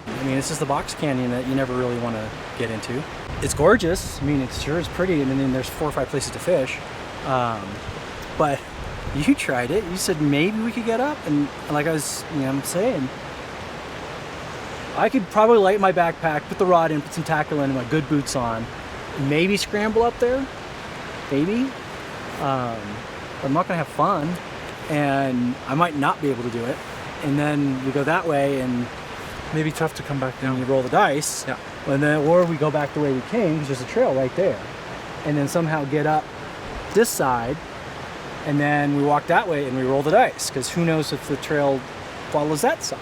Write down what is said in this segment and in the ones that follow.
I mean, it's just the box canyon that you never really want to get into. It's gorgeous. I mean, it sure is pretty. I mean, there's 4 or 5 places to fish. But you tried it. You said maybe we could get up, and like I was, I'm saying, I could probably light my backpack, put the rod in, put some tackle in, and my good boots on, maybe scramble up there, maybe. But I'm not gonna have fun, and I might not be able to do it. And then we go that way, and maybe tough to come back down. You roll the dice, yeah. And then, or we go back the way we came, because there's a trail right there, and then somehow get up this side, and then we walk that way and we roll the dice, because who knows if the trail follows that side.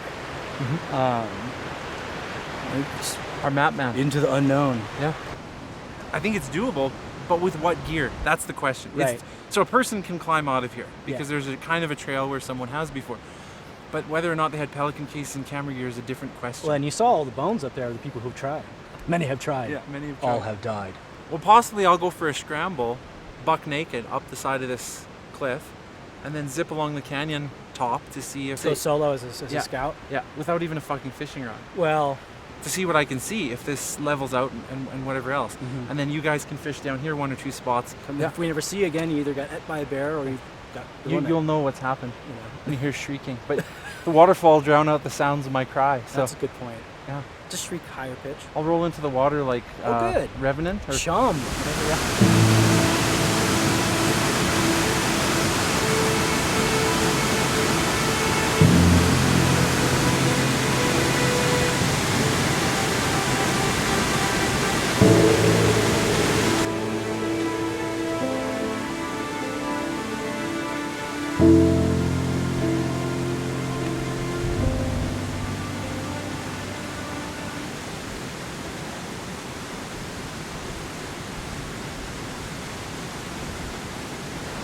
Our map man. Into the unknown. Yeah. I think it's doable, but with what gear? That's the question. Right. So a person can climb out of here, because there's a kind of a trail where someone has before. But whether or not they had Pelican case and camera gear is a different question. Well, and you saw all the bones up there of the people who've tried. Many have tried. Yeah, many have tried. All have died. Well, possibly I'll go for a scramble, buck naked, up the side of this cliff, and then zip along the canyon top to see if So solo as a scout? Yeah, without even a fucking fishing rod. Well, to see what I can see, if this levels out and whatever else. And then you guys can fish down here 1 or 2 spots. If we never see you again, you either got hit by a bear or you got... You'll know what's happened when you hear shrieking. But the waterfall drown out the sounds of my cry. So. That's a good point. Yeah. Just shriek higher pitch. I'll roll into the water like good. Revenant or Chum.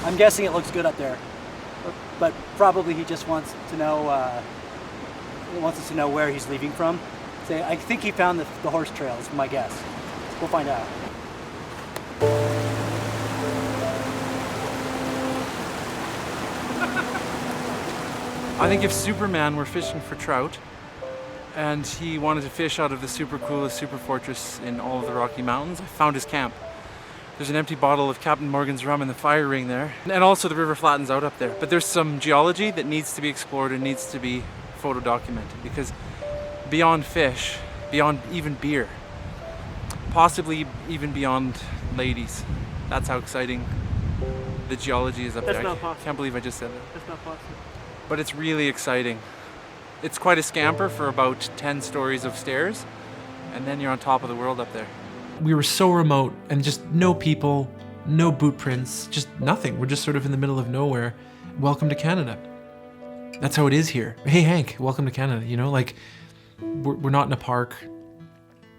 I'm guessing it looks good up there, but probably he just wants to know. Wants us to know where he's leaving from. Say, I think he found the horse trail. Is my guess. We'll find out. I think if Superman were fishing for trout, and he wanted to fish out of the super coolest super fortress in all of the Rocky Mountains, I found his camp. There's an empty bottle of Captain Morgan's rum in the fire ring there. And also the river flattens out up there. But there's some geology that needs to be explored and needs to be photo documented, because beyond fish, beyond even beer, possibly even beyond ladies, that's how exciting the geology is up there. That's not possible. I can't believe I just said that. That's not possible. But it's really exciting. It's quite a scamper for about 10 stories of stairs, and then you're on top of the world up there. We were so remote, and just no people, no boot prints, just nothing. We're just sort of in the middle of nowhere. Welcome to Canada. That's how it is here. Hey Hank, welcome to Canada. You know, like, we're not in a park.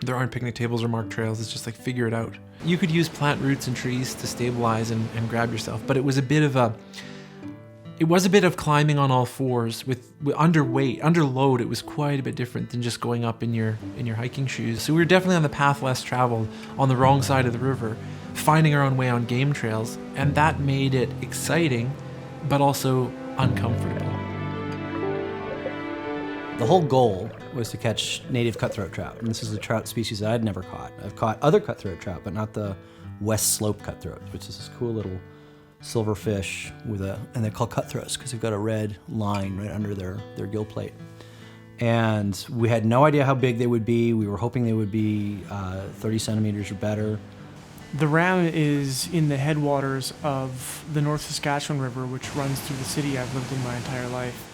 There aren't picnic tables or marked trails. It's just like, figure it out. You could use plant roots and trees to stabilize and grab yourself, but it was a bit of climbing on all fours with underweight, under load. It was quite a bit different than just going up in your hiking shoes. So we were definitely on the path less traveled, on the wrong side of the river, finding our own way on game trails, and that made it exciting, but also uncomfortable. The whole goal was to catch native cutthroat trout, and this is a trout species that I'd never caught. I've caught other cutthroat trout, but not the West Slope cutthroat, which is this cool little silver fish and they're called cutthroats because they've got a red line right under their gill plate. And we had no idea how big they would be. We were hoping they would be 30 centimeters or better. The Ram is in the headwaters of the North Saskatchewan River, which runs through the city I've lived in my entire life.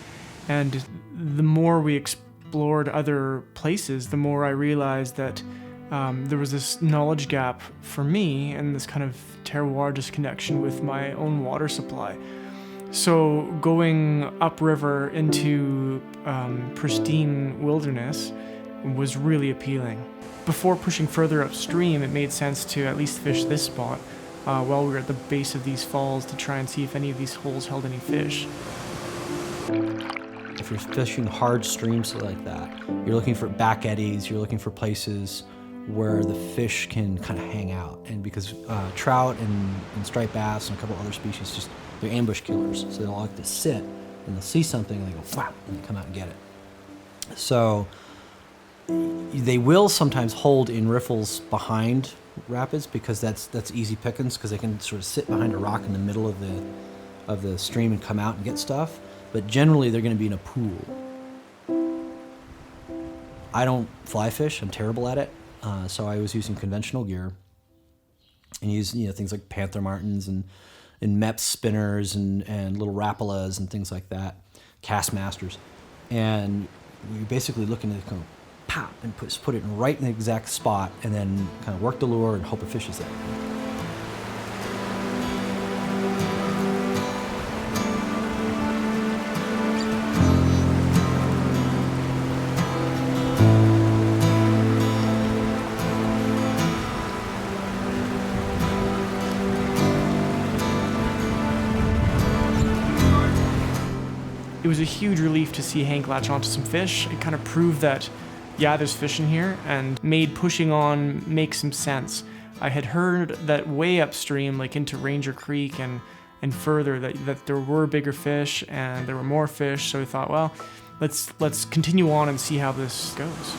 And the more we explored other places, the more I realized that there was this knowledge gap for me and this kind of terroir disconnection with my own water supply. So going upriver into pristine wilderness was really appealing. Before pushing further upstream, it made sense to at least fish this spot while we were at the base of these falls to try and see if any of these holes held any fish. If you're fishing hard streams like that, you're looking for back eddies, you're looking for places where the fish can kind of hang out. And because trout and striped bass and a couple other species, they're ambush killers. So they'll like to sit and they'll see something and they go flap and they come out and get it. So they will sometimes hold in riffles behind rapids because that's easy pickings because they can sort of sit behind a rock in the middle of the stream and come out and get stuff. But generally they're going to be in a pool. I don't fly fish. I'm terrible at it. So I was using conventional gear and used things like Panther Martins and Mepps spinners and little Rapalas and things like that, Cast Masters. And you're basically looking to kind of pop and put it right in the exact spot and then kind of work the lure and hope a fish is there. It was a huge relief to see Hank latch onto some fish. It kind of proved that, yeah, there's fish in here, and made pushing on make some sense. I had heard that way upstream, like into Ranger Creek and further, that there were bigger fish and there were more fish, so I thought, well, let's continue on and see how this goes.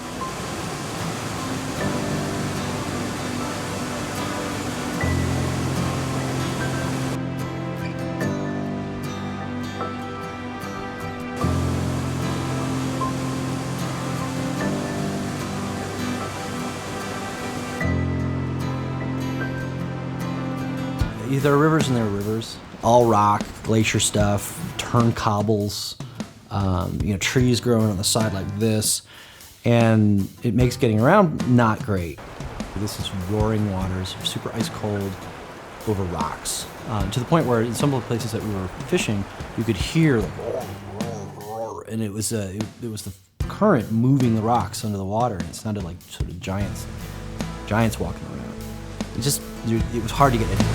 There are rivers and there are rivers. All rock, glacier stuff, turn cobbles, trees growing on the side like this. And it makes getting around not great. This is roaring waters, super ice cold over rocks. To the point where in some of the places that we were fishing, you could hear like roar, roar, roar. And it was the current moving the rocks under the water, and it sounded like sort of giants walking around. It was hard to get into.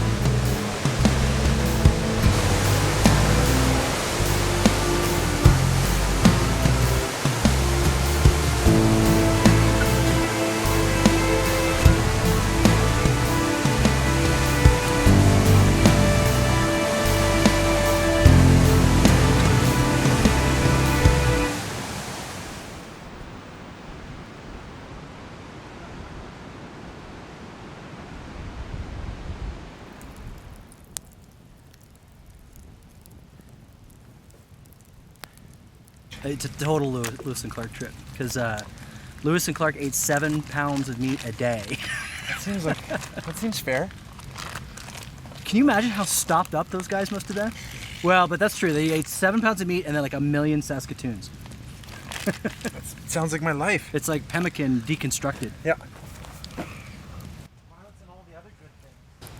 It's a total Lewis and Clark trip because Lewis and Clark ate 7 pounds of meat a day. That seems fair. Can you imagine how stopped up those guys must have been? Well, but that's true. They ate 7 pounds of meat and then like 1 million Saskatoons. That sounds like my life. It's like pemmican deconstructed. Yeah.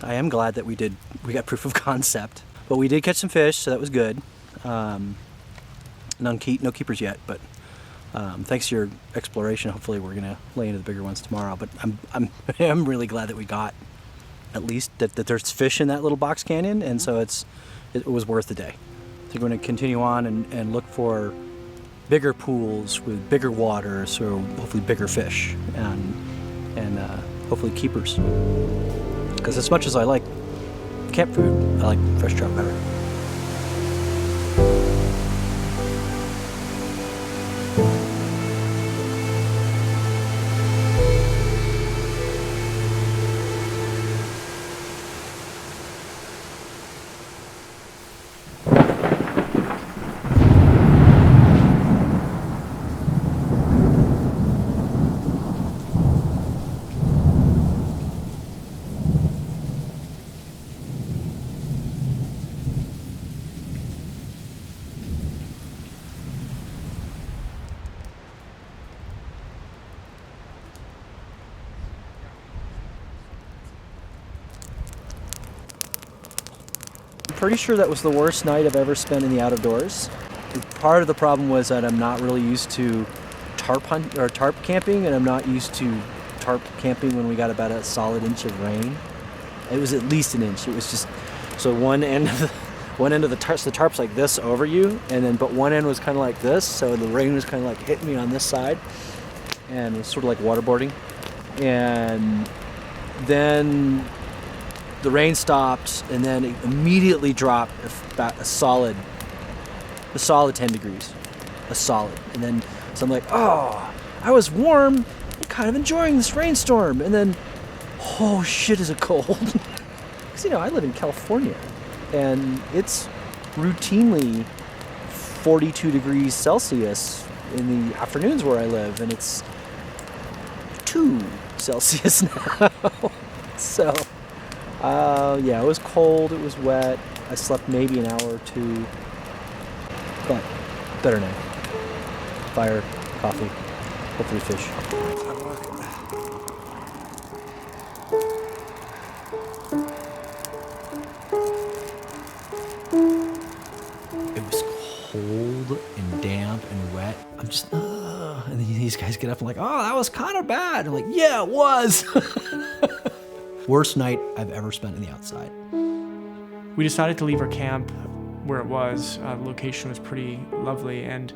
I am glad that we got proof of concept, but we did catch some fish, so that was good. No keepers yet, but thanks to your exploration, hopefully we're gonna lay into the bigger ones tomorrow. But I'm really glad that we got at least that there's fish in that little box canyon, and so it was worth the day. I think we're gonna continue on and look for bigger pools with bigger water, so hopefully bigger fish and hopefully keepers. Because as much as I like camp food, I like fresh trout better. pretty sure that was the worst night I've ever spent in the outdoors. Part of the problem was that I'm not really used to tarp camping, and I'm not used to tarp camping when we got about a solid inch of rain. It was at least an inch. It was just so one end of the tarp, so the tarp's like this over you, and then but one end was kind of like this, so the rain was kind of like hitting me on this side, and it was sort of like waterboarding. And then the rain stopped, and then it immediately dropped about a solid 10 degrees, a solid. And then so I'm like, oh, I was warm, I'm kind of enjoying this rainstorm, and then, oh shit, is it cold? Because I live in California, and it's routinely 42 degrees Celsius in the afternoons where I live, and it's 2 Celsius now. So, yeah, it was cold, it was wet. I slept maybe an hour or two, but better now. Fire, coffee, hopefully fish. It was cold and damp and wet. I'm just, and then these guys get up and like, oh, that was kind of bad. I'm like, yeah, it was. Worst night I've ever spent in the outside. We decided to leave our camp where it was. The location was pretty lovely, and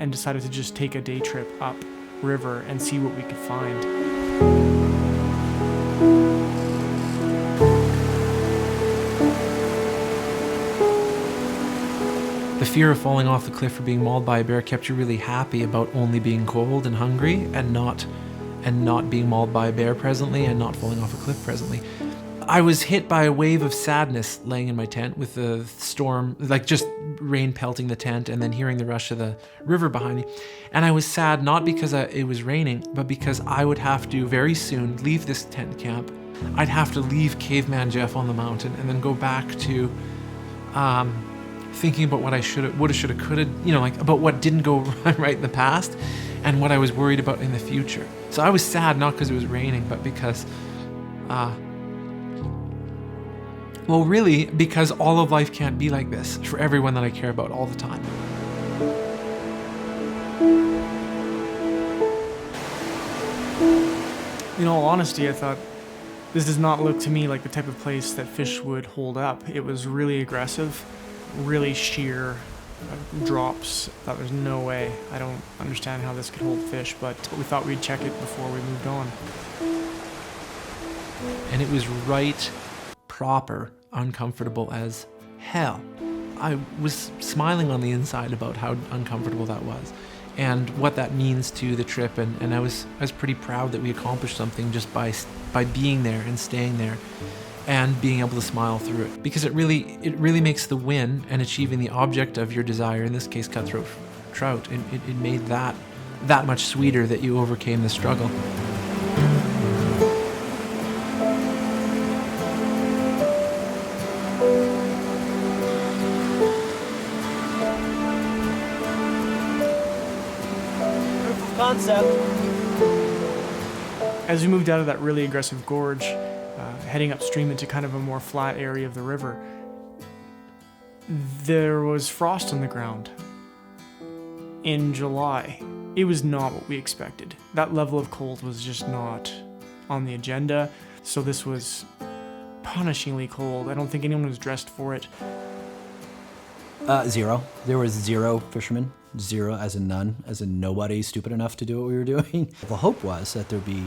decided to just take a day trip up river and see what we could find. The fear of falling off the cliff or being mauled by a bear kept you really happy about only being cold and hungry and not being mauled by a bear presently and not falling off a cliff presently. I was hit by a wave of sadness laying in my tent with the storm, like just rain pelting the tent and then hearing the rush of the river behind me. And I was sad not because it was raining, but because I would have to very soon leave this tent camp. I'd have to leave Caveman Jeff on the mountain and then go back to thinking about what I woulda, shoulda, coulda, like about what didn't go right in the past and what I was worried about in the future. So I was sad not because it was raining, but because, well, really, because all of life can't be like this for everyone that I care about all the time. In all honesty, I thought, this does not look to me like the type of place that fish would hold up. It was really aggressive, really sheer drops. I thought there's no way. I don't understand how this could hold fish, but we thought we'd check it before we moved on. And it was right, proper, uncomfortable as hell. I was smiling on the inside about how uncomfortable that was and what that means to the trip, and I was pretty proud that we accomplished something just by being there and staying there and being able to smile through it, because it really makes the win and achieving the object of your desire, in this case cutthroat trout, it made that much sweeter that you overcame the struggle. Concept. As we moved out of that really aggressive gorge, heading upstream into kind of a more flat area of the river, there was frost on the ground. In July, it was not what we expected. That level of cold was just not on the agenda, so this was punishingly cold. I don't think anyone was dressed for it. Zero. There was 0 fishermen. 0 as in none, as in nobody stupid enough to do what we were doing. The hope was that there'd be,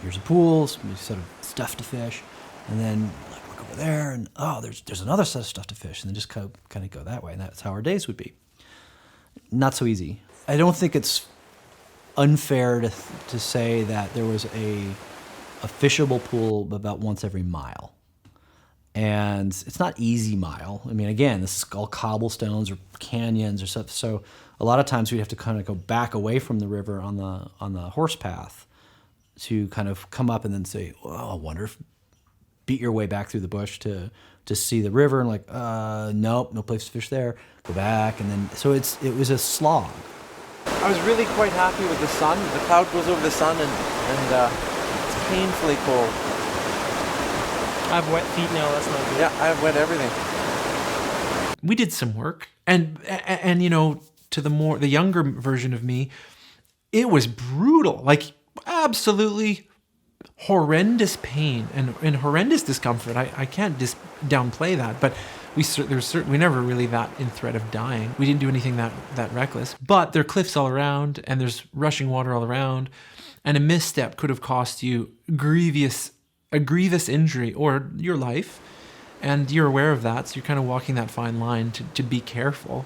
here's a pool, some sort of stuff to fish, and then like look over there, and oh, there's another set of stuff to fish, and then just kind of go that way, and that's how our days would be. Not so easy. I don't think it's unfair to say that there was a fishable pool about once every mile. And it's not easy mile. I mean, again, this is all cobblestones or canyons or stuff. So a lot of times we'd have to kind of go back away from the river on the horse path to kind of come up and then say, well, I wonder if beat your way back through the bush to see the river and like, nope, no place to fish there. Go back, and then so it was a slog. I was really quite happy with the sun. The cloud goes over the sun and it's painfully cold. I have wet feet now, that's not good. Yeah, I have wet everything. We did some work, and you know, to the younger version of me, it was brutal, like absolutely horrendous pain and horrendous discomfort. I can't downplay that, but we never really that in threat of dying. We didn't do anything that reckless, but there are cliffs all around, and there's rushing water all around, and a misstep could have cost you a grievous injury or your life. And you're aware of that, so you're kind of walking that fine line to be careful.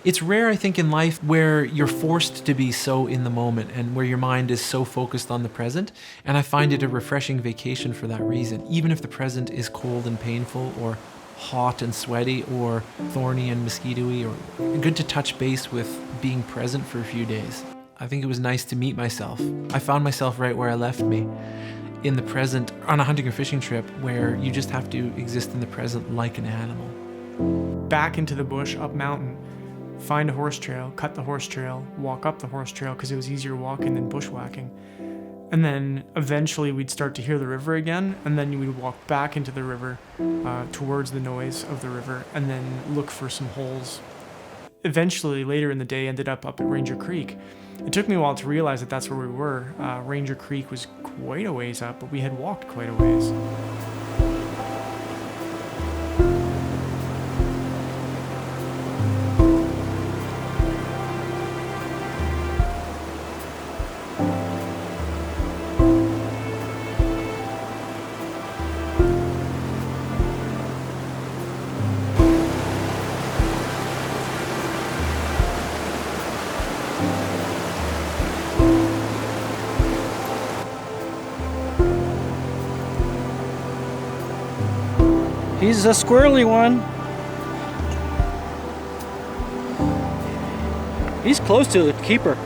It's rare, I think, in life where you're forced to be so in the moment and where your mind is so focused on the present. And I find it a refreshing vacation for that reason. Even if the present is cold and painful, or hot and sweaty, or thorny and mosquito-y, or good to touch base with being present for a few days. I think it was nice to meet myself. I found myself right where I left me, in the present, on a hunting or fishing trip where you just have to exist in the present like an animal. Back into the bush, up mountain, find a horse trail, cut the horse trail, walk up the horse trail because it was easier walking than bushwhacking. And then eventually we'd start to hear the river again, and then we'd walk back into the river towards the noise of the river, and then look for some holes. Eventually, later in the day, ended up at Ranger Creek. It took me a while to realize that that's where we were. Ranger Creek was quite a ways up, but we had walked quite a ways. He's a squirrely one. He's close to the keeper.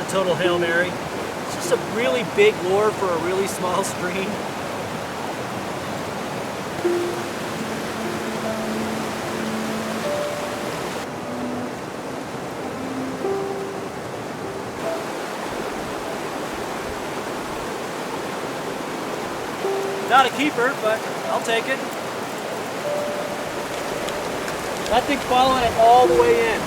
Total Hail Mary. It's just a really big lure for a really small stream. Not a keeper, but I'll take it. That thing's following it all the way in.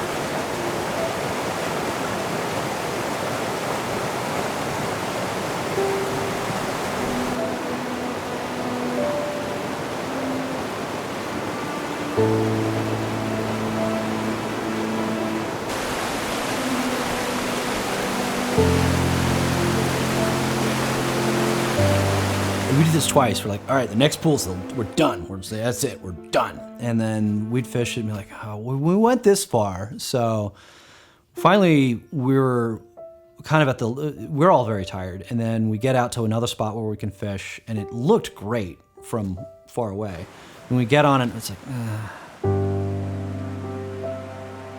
We did this twice. We're like, all right, the next pool's we're done. We're just like, that's it, we're done. And then we'd fish and be like, oh, we went this far. So finally, we're kind of we're all very tired. And then we get out to another spot where we can fish, and it looked great from far away. And we get on it, and it's like,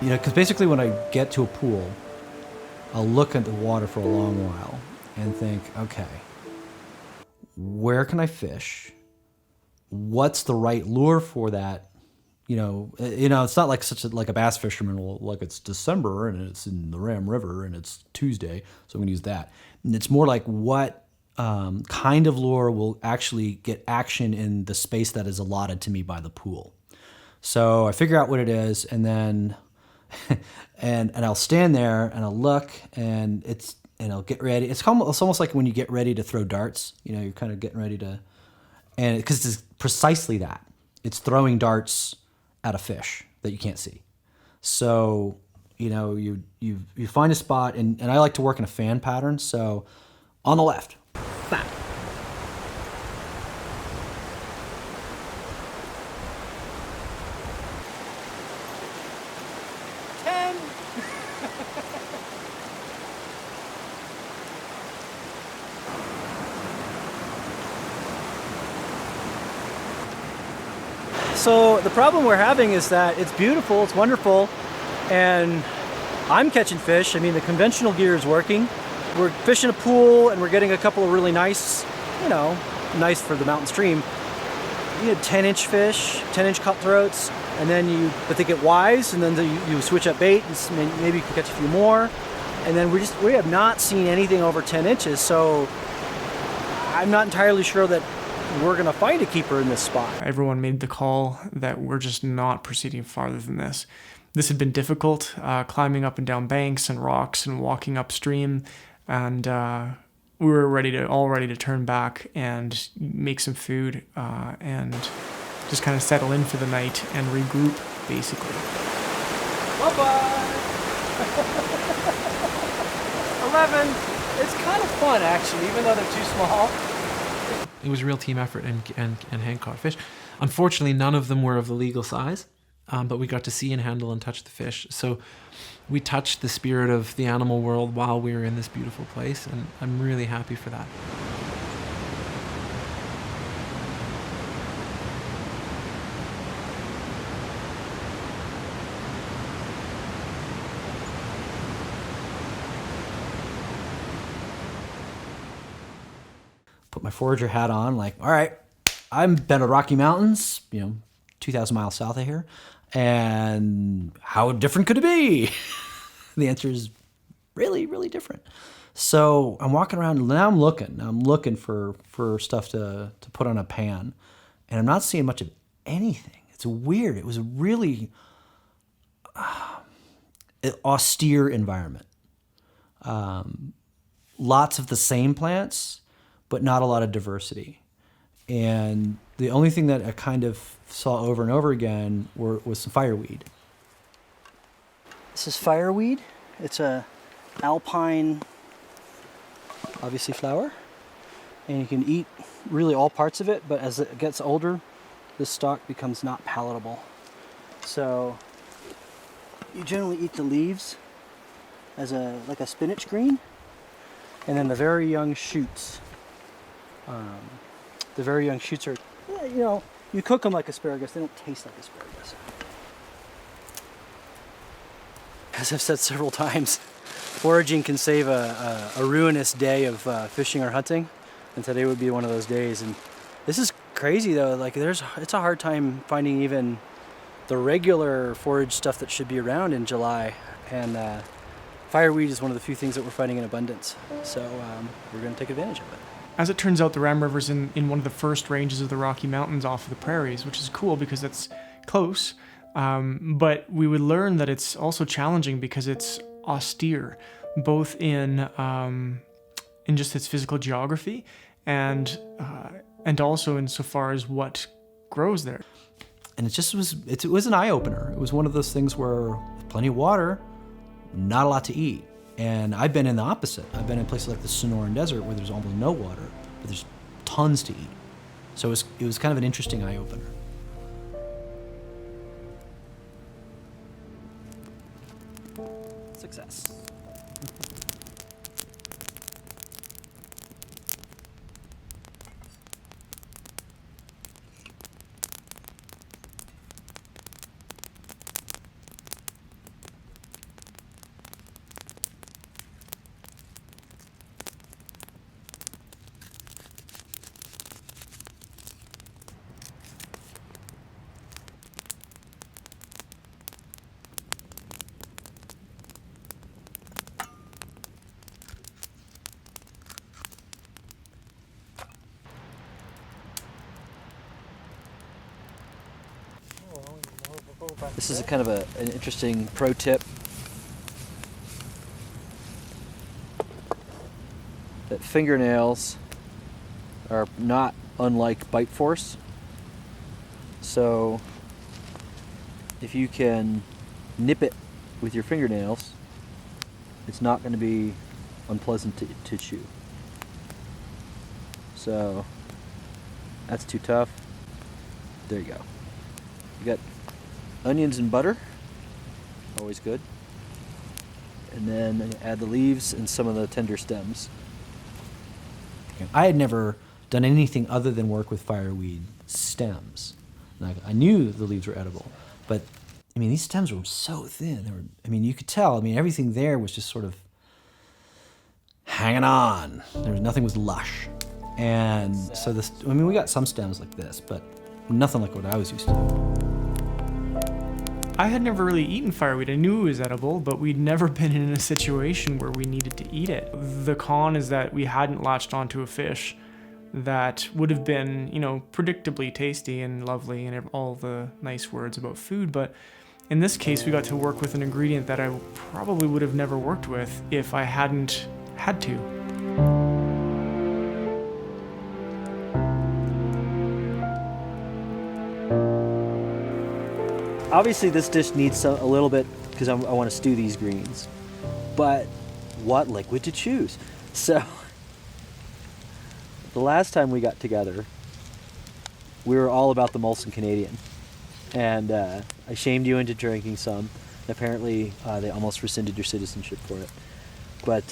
you know, because basically when I get to a pool, I'll look at the water for a long while and think, okay, where can I fish? What's the right lure for that? You know, it's not like like a bass fisherman will, like, it's December and it's in the Ram River and it's Tuesday, so I'm gonna use that. And it's more like what kind of lure will actually get action in the space that is allotted to me by the pool. So I figure out what it is, and then and I'll stand there and I'll look, and I'll get ready. It's almost like when you get ready to throw darts. You know, you're kind of getting ready to, and because it's precisely that. It's throwing darts at a fish that you can't see. So, you know, you find a spot, and I like to work in a fan pattern. So, on the left, bam. So the problem we're having is that it's beautiful, it's wonderful, and I'm catching fish. I mean, the conventional gear is working. We're fishing a pool and we're getting a couple of really nice, you know, nice for the mountain stream. You had 10-inch fish, 10-inch cutthroats, and then but they get wise, and then you switch up bait, and maybe you can catch a few more. And then we have not seen anything over 10 inches, so I'm not entirely sure that we're gonna find a keeper in this spot. Everyone made the call that we're just not proceeding farther than this. This had been difficult, climbing up and down banks and rocks and walking upstream, and we were all ready to turn back and make some food and just kind of settle in for the night and regroup, basically. Bye-bye! 11. It's kind of fun, actually, even though they're too small. It was a real team effort, and hand caught fish. Unfortunately, none of them were of the legal size, but we got to see and handle and touch the fish. So we touched the spirit of the animal world while we were in this beautiful place, and I'm really happy for that. Put my forager hat on, like, all right, I've been to Rocky Mountains, 2,000 miles south of here, and how different could it be? The answer is really, really different. So I'm walking around, now I'm looking for stuff to put on a pan, and I'm not seeing much of anything. It's weird. It was a really austere environment. Lots of the same plants, but not a lot of diversity. And the only thing that I kind of saw over and over again was some fireweed. This is fireweed. It's a alpine, obviously, flower. And you can eat really all parts of it, but as it gets older, this stalk becomes not palatable. So you generally eat the leaves as like a spinach green, and then the very young shoots. The very young shoots are, you cook them like asparagus. They don't taste like asparagus. As I've said several times, foraging can save a ruinous day of fishing or hunting, and today would be one of those days. And this is crazy though. Like it's a hard time finding even the regular forage stuff that should be around in July, and fireweed is one of the few things that we're finding in abundance. So we're going to take advantage of it. As it turns out, the Ram River's in one of the first ranges of the Rocky Mountains off of the prairies, which is cool because it's close. But we would learn that it's also challenging because it's austere, both in just its physical geography and also insofar as what grows there. And it was an eye-opener. It was one of those things where plenty of water, not a lot to eat. And I've been in the opposite. I've been in places like the Sonoran Desert where there's almost no water, but there's tons to eat. So it was kind of an interesting eye-opener. Success. This is a kind of an interesting pro tip. That fingernails are not unlike bite force. So if you can nip it with your fingernails, it's not going to be unpleasant to chew. So that's too tough. There you go. You got onions and butter, always good. And then add the leaves and some of the tender stems. I had never done anything other than work with fireweed stems. I knew the leaves were edible, but I mean, these stems were so thin. They were, I mean, you could tell. I mean, everything there was just sort of hanging on. Nothing was lush. And so this, I mean, we got some stems like this, but nothing like what I was used to. I had never really eaten fireweed. I knew it was edible, but we'd never been in a situation where we needed to eat it. The con is that we hadn't latched onto a fish that would have been, you know, predictably tasty and lovely and all the nice words about food, but in this case we got to work with an ingredient that I probably would have never worked with if I hadn't had to. Obviously this dish needs a little bit, because I want to stew these greens, but what liquid to choose? So the last time we got together, we were all about the Molson Canadian, and I shamed you into drinking some. Apparently they almost rescinded your citizenship for it. But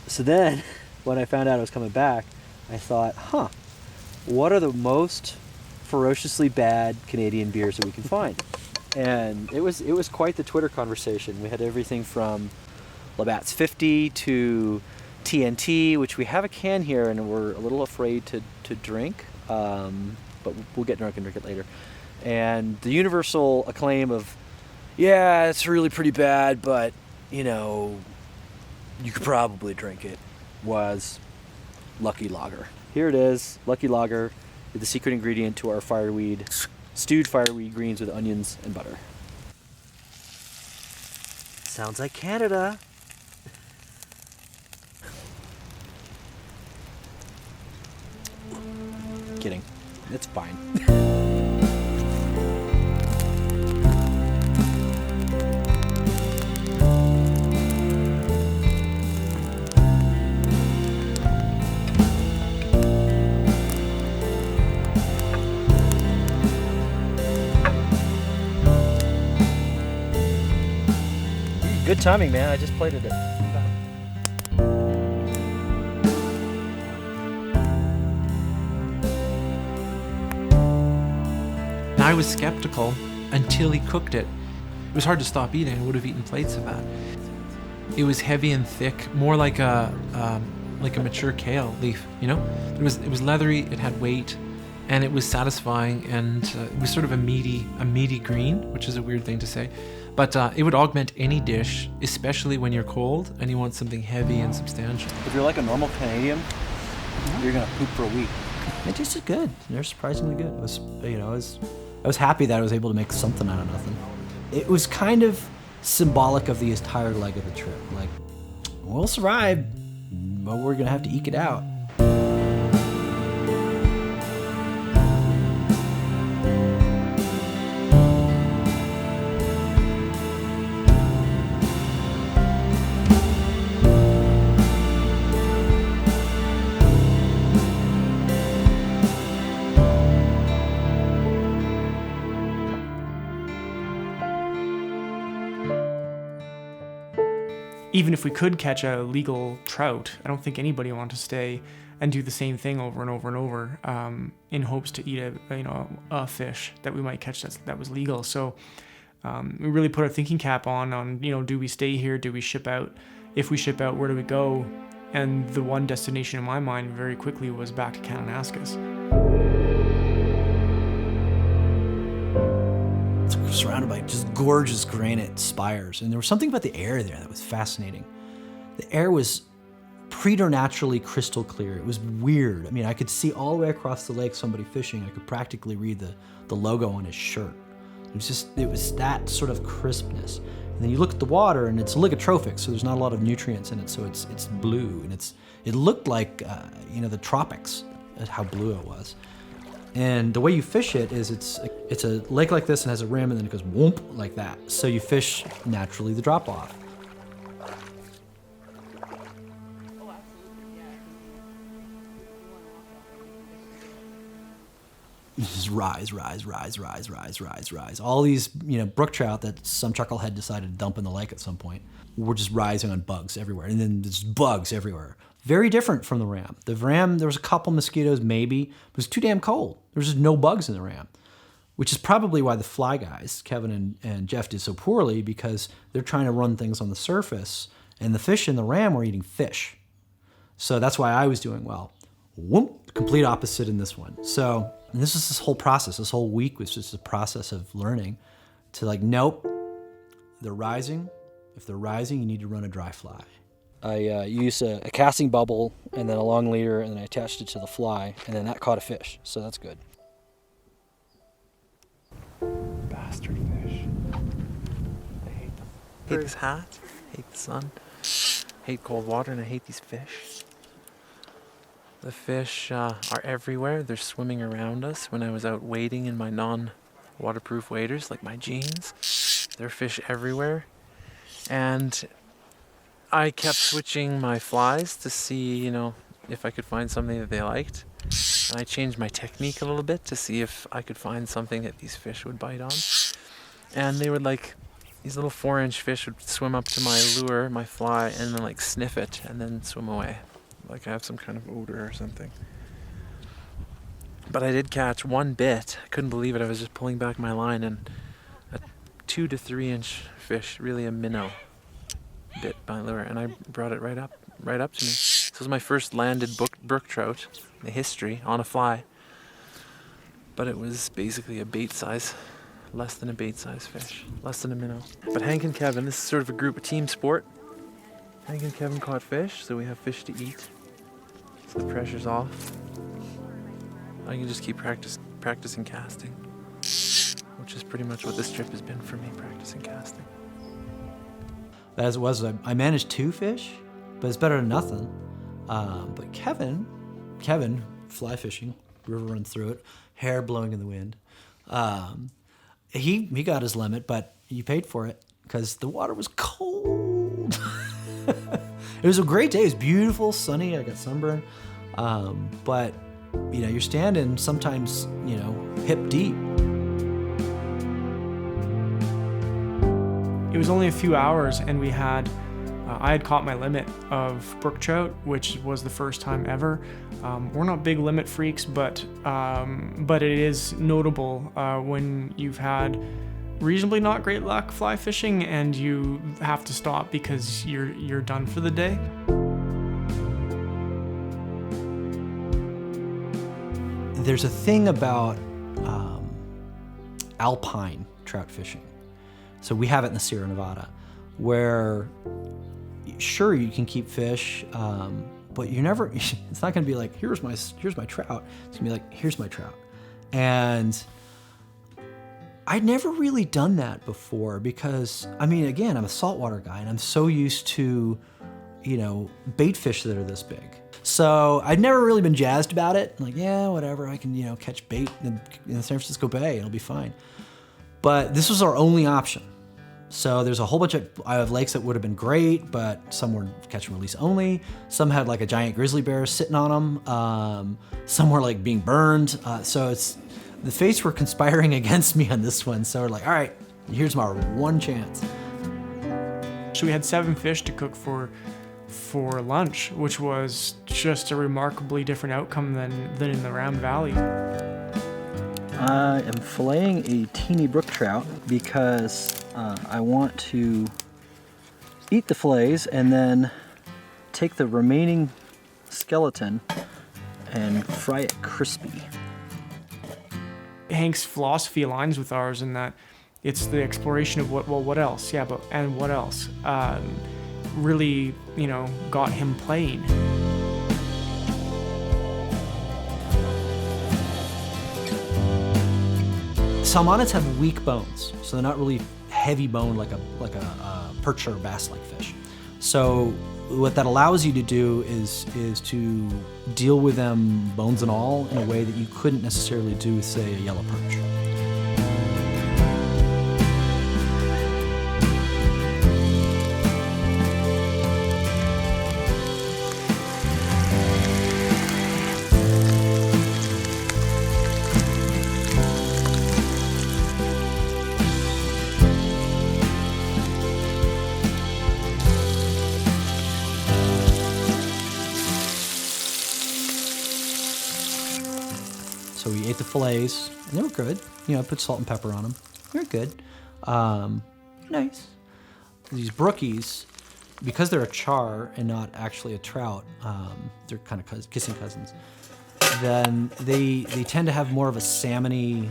so then when I found out I was coming back, I thought, what are the most ferociously bad Canadian beers that we can find? And it was quite the Twitter conversation. We had everything from Labatt's 50 to TNT, which we have a can here and we're a little afraid to drink, but we'll get drunk and drink it later. And the universal acclaim of, yeah, it's really pretty bad, but you know, you could probably drink it, was Lucky Lager. Here it is, Lucky Lager, the secret ingredient to our fireweed, stewed fireweed greens with onions and butter. Sounds like Canada. Kidding. It's fine. Good timing, man. I just plated it. I was skeptical until he cooked it. It was hard to stop eating. I would have eaten plates of that. It was heavy and thick, more like a mature kale leaf. You know, it was leathery. It had weight, and it was satisfying. And it was sort of a meaty green, which is a weird thing to say, but it would augment any dish, especially when you're cold and you want something heavy and substantial. If you're like a normal Canadian, you're gonna poop for a week. It tasted good. They're surprisingly good. It was, you know, I was happy that I was able to make something out of nothing. It was kind of symbolic of the entire leg of the trip. Like, we'll survive, but we're gonna have to eke it out. Even if we could catch a legal trout, I don't think anybody wants to stay and do the same thing over and over and over in hopes to eat a fish that we might catch that was legal. So we really put our thinking cap on, you know, do we stay here? Do we ship out? If we ship out, where do we go? And the one destination in my mind very quickly was back to Kananaskis. Surrounded by just gorgeous granite spires, and there was something about the air there that was fascinating. The air was preternaturally crystal clear. It was weird. I mean, I could see all the way across the lake somebody fishing. I could practically read the logo on his shirt. It was that sort of crispness. And then you look at the water, and it's ligotrophic, so there's not a lot of nutrients in it, so it's blue, and it looked like the tropics at how blue it was. And the way you fish it is it's a lake like this and has a rim, and then it goes whoomp like that. So you fish naturally the drop off. Just rise. All these, brook trout that some chucklehead decided to dump in the lake at some point were just rising on bugs everywhere. And then there's bugs everywhere. Very different from the ram. The ram, there was a couple mosquitoes maybe, but it was too damn cold. There was just no bugs in the ram. which is probably why the fly guys, Kevin and Jeff, did so poorly, because they're trying to run things on the surface, and the fish and the ram were eating fish. So that's why I was doing well. Whoop, complete opposite in this one. So this is this whole process. This whole week was just a process of learning to like, nope, they're rising. If they're rising, you need to run a dry fly. I used a casting bubble and then a long leader, and then I attached it to the fly, and then that caught a fish. So that's good. Bastard fish. I hate them. Hate this hat. Hate the sun. Hate cold water, and I hate these fish. The fish are everywhere. They're swimming around us. When I was out wading in my non-waterproof waders, like my jeans, there are fish everywhere. And I kept switching my flies to see, if I could find something that they liked. And I changed my technique a little bit to see if I could find something that these fish would bite on. And they would these little 4-inch fish would swim up to my lure, my fly, and then sniff it and then swim away. Like I have some kind of odor or something. But I did catch one bit. I couldn't believe it. I was just pulling back my line, and a 2 to 3 inch fish, really a minnow, bit my lure, and I brought it right up to me. This was my first landed brook trout in history on a fly. But it was basically a bait size, less than a bait size fish, less than a minnow. But Hank and Kevin, this is sort of a team sport. Hank and Kevin caught fish, so we have fish to eat. So the pressure's off. I can just keep practicing casting, which is pretty much what this trip has been for me, practicing casting. As it was, I managed 2 fish, but it's better than nothing. But Kevin, fly fishing, river runs through it, hair blowing in the wind. He got his limit, but he paid for it because the water was cold. It was a great day. It was beautiful, sunny. I got sunburned. But, you're standing sometimes, hip deep. It was only a few hours, and I had caught my limit of brook trout, which was the first time ever. We're not big limit freaks, but it is notable when you've had reasonably not great luck fly fishing and you have to stop because you're done for the day. There's a thing about alpine trout fishing. So we have it in the Sierra Nevada, where sure you can keep fish, but you never. It's not going to be like here's my trout. It's going to be like here's my trout, and I'd never really done that before because again, I'm a saltwater guy and I'm so used to, bait fish that are this big. So I'd never really been jazzed about it. Like, yeah, whatever, I can, catch bait in the San Francisco Bay, it'll be fine. But this was our only option. So there's a whole bunch of lakes that would have been great, but some were catch and release only. Some had a giant grizzly bear sitting on them. Some were being burned. So the fates were conspiring against me on this one. So we're like, all right, here's my one chance. So we had 7 fish to cook for lunch, which was just a remarkably different outcome than in the Ram Valley. I am filleting a teeny brook trout because I want to eat the fillets and then take the remaining skeleton and fry it crispy. Hank's philosophy aligns with ours in that it's the exploration of what else? Yeah, and what else? Really, got him playing. Salmonids have weak bones, so they're not really heavy boned like a perch or bass-like fish. So what that allows you to do is to deal with them bones and all in a way that you couldn't necessarily do with, say, a yellow perch. So we ate the fillets, and they were good. You know, I put salt and pepper on them. They were good. Nice. These brookies, because they're a char and not actually a trout, they're kind of kissing cousins, then they tend to have more of a salmony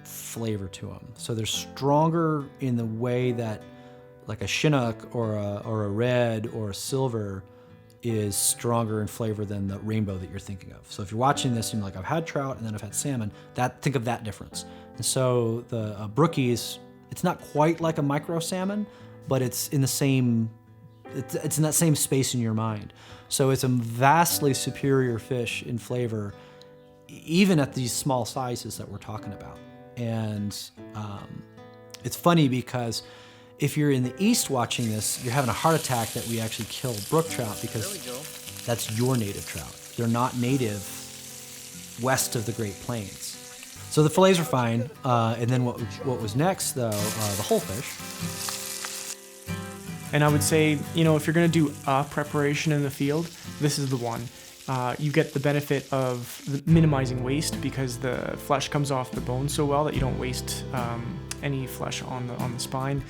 flavor to them. So they're stronger in the way that like a Chinook or a red or a silver is stronger in flavor than the rainbow that you're thinking of. So if you're watching this and you're like, I've had trout and then I've had salmon, think of that difference. And so the brookies, it's not quite like a micro salmon, but it's in the same, it's in that same space in your mind. So it's a vastly superior fish in flavor, even at these small sizes that we're talking about. And it's funny because if you're in the east watching this, you're having a heart attack that we actually killed brook trout because that's your native trout. They're not native west of the Great Plains. So the fillets are fine. And then what was next, though, the whole fish. And I would say, you know, if you're going to do a preparation in the field, this is the one. You get the benefit of minimizing waste because the flesh comes off the bone so well that you don't waste any flesh on the spine,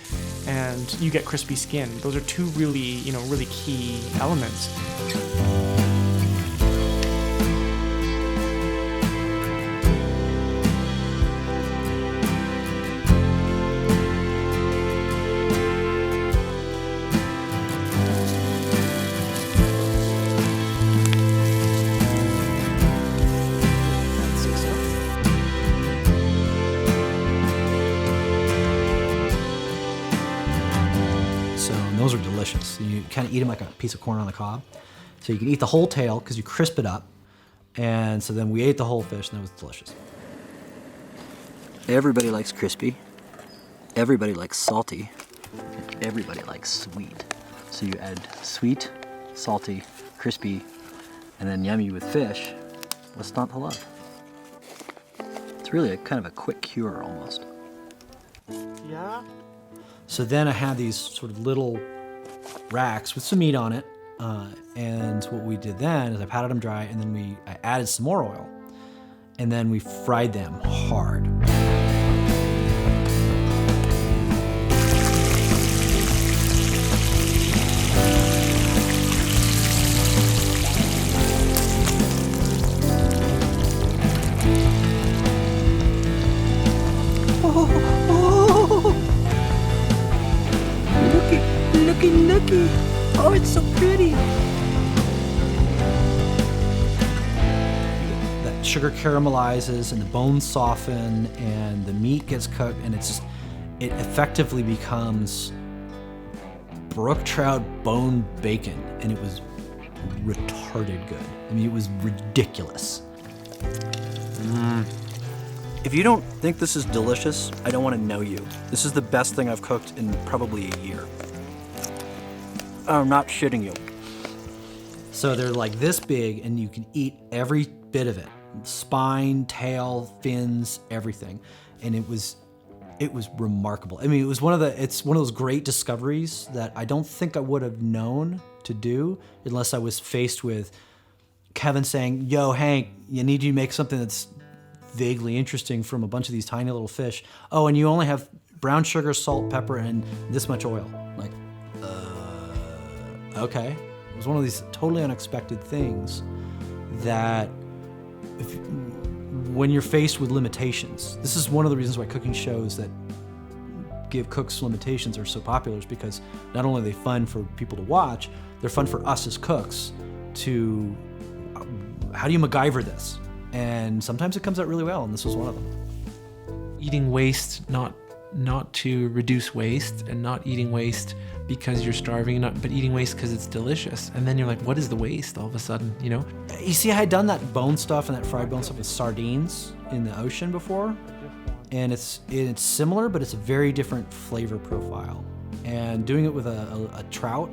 and you get crispy skin. Those are two really key elements. Those are delicious. You kind of eat them like a piece of corn on the cob. So you can eat the whole tail because you crisp it up. And so then we ate the whole fish and it was delicious. Everybody likes crispy. Everybody likes salty. Everybody likes sweet. So you add sweet, salty, crispy, and then yummy with fish. What's not to love? It's really a kind of a quick cure almost. Yeah. So then I had these sort of little racks with some meat on it. And what we did then is I patted them dry and then I added some more oil. And then we fried them hard. Looky. Oh, it's so pretty. That sugar caramelizes and the bones soften and the meat gets cooked and it effectively becomes brook trout bone bacon, and it was retarded good. I mean, it was ridiculous. If you don't think this is delicious, I don't want to know you. This is the best thing I've cooked in probably a year. I'm not shitting you. So they're like this big and you can eat every bit of it. Spine, tail, fins, everything. And it was remarkable. I mean, it's one of those great discoveries that I don't think I would have known to do unless I was faced with Kevin saying, yo, Hank, you need to make something that's vaguely interesting from a bunch of these tiny little fish. Oh, and you only have brown sugar, salt, pepper, and this much oil. Like, okay. It was one of these totally unexpected things that when you're faced with limitations, this is one of the reasons why cooking shows that give cooks limitations are so popular, is because not only are they fun for people to watch, they're fun for us as cooks to, how do you MacGyver this? And sometimes it comes out really well, and this was one of them. Eating waste, not to reduce waste, and not eating waste because you're starving, but eating waste because it's delicious. And then you're like, what is the waste all of a sudden, you know? You see, I had done that bone stuff and that fried bone stuff with sardines in the ocean before. And it's similar, but it's a very different flavor profile. And doing it with a trout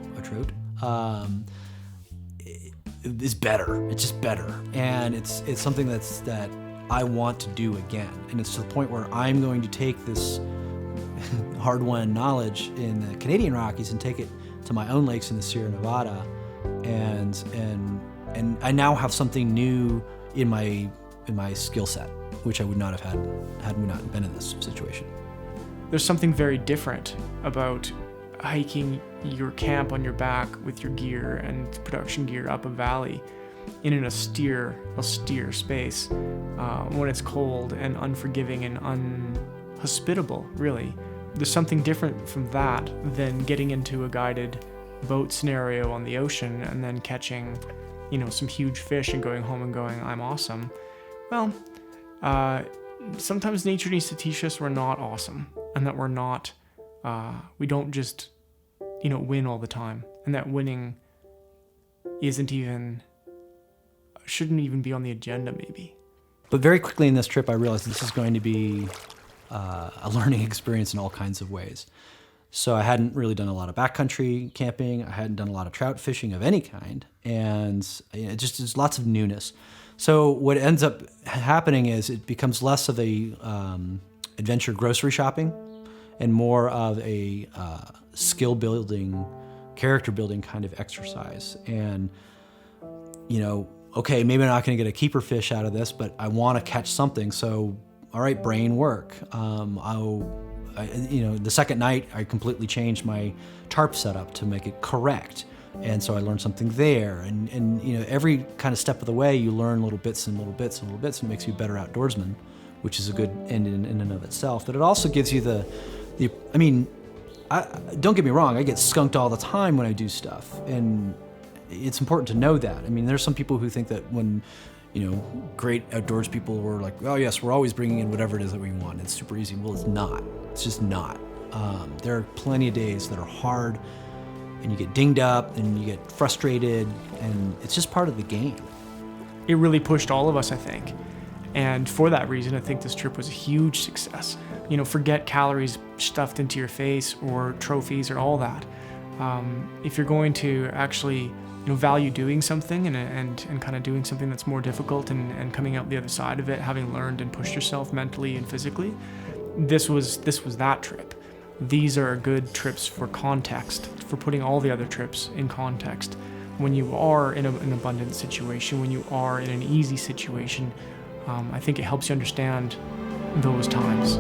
is better. It's just better. And it's something that I want to do again. And it's to the point where I'm going to take this hard-won knowledge in the Canadian Rockies and take it to my own lakes in the Sierra Nevada, and I now have something new in my skill set, which I would not have had we not been in this situation. There's something very different about hiking your camp on your back with your gear and production gear up a valley in an austere space when it's cold and unforgiving and unhospitable, really. There's something different from that than getting into a guided boat scenario on the ocean and then catching, some huge fish and going home and going, I'm awesome. Well, sometimes nature needs to teach us we're not awesome, and that we're not, we don't just, win all the time, and that winning shouldn't even be on the agenda, maybe. But very quickly in this trip, I realized this is going to be a learning experience in all kinds of ways. So I hadn't really done a lot of backcountry camping. I hadn't done a lot of trout fishing of any kind. And it just there's lots of newness. So what ends up happening is it becomes less of a adventure grocery shopping and more of a skill building, character building kind of exercise. And, okay, maybe I'm not going to get a keeper fish out of this, but I want to catch something. So, all right, brain work. The second night, I completely changed my tarp setup to make it correct. And so I learned something there. And every kind of step of the way, you learn little bits and little bits and little bits, and it makes you a better outdoorsman, which is a good end in and of itself. But it also gives you don't get me wrong, I get skunked all the time when I do stuff. And it's important to know that. There's some people who think that when, great outdoors people were like, oh yes, we're always bringing in whatever it is that we want. It's super easy. Well, it's not. It's just not. There are plenty of days that are hard, and you get dinged up, and you get frustrated, and it's just part of the game. It really pushed all of us, I think. And for that reason, I think this trip was a huge success. Forget calories stuffed into your face or trophies or all that. If you're going to actually value doing something and kind of doing something that's more difficult and coming out the other side of it, having learned and pushed yourself mentally and physically, this was that trip. These are good trips for context, for putting all the other trips in context. When you are in an abundant situation, when you are in an easy situation, I think it helps you understand those times.